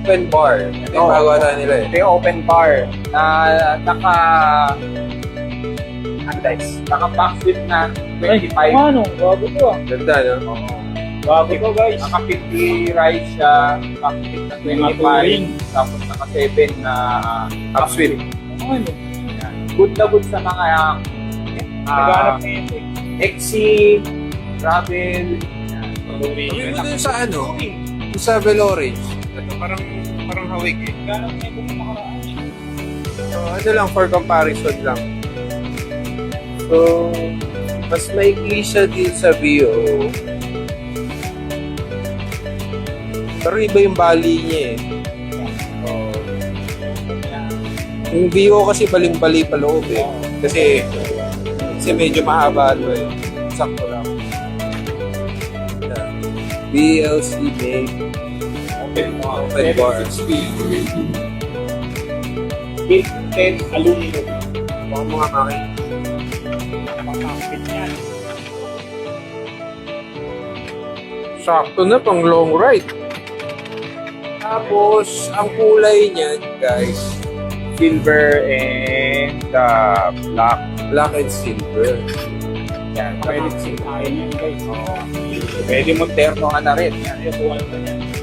open bar. Ito yung bago ata nila eh. Ito yung open bar na naka-backflip na 25. Ano? Bago to ah. Ganda, no? Bago to guys. Naka-50 ride siya, backflip na 25, tapos naka-7 na Upswing. Ano? good na good sa mga Naghanap na yun eh. XC, travel, Kami mo dun sa ano? Dun sa Velorange. Ito parang hawig eh. Naghanap na yun kung makaraan eh. So, ano lang, for comparison lang. So, mas maikli siya din sa VO. Pero iba yung bali niya eh. Yung VO kasi baling-bali pa loob eh. Kasi medyo mahaba ito eh. Sakto lang. Yeah. VLC made open bar. 810 aluminum. Mga makakita. Nakakapit yan. Sakto na pang long ride. Tapos, ang kulay niyan, guys, silver and black. black and silver. Yan, pwede Ayun yan guys. pwede mo terno ka na rin. Yan. Ayun, buwan na yan.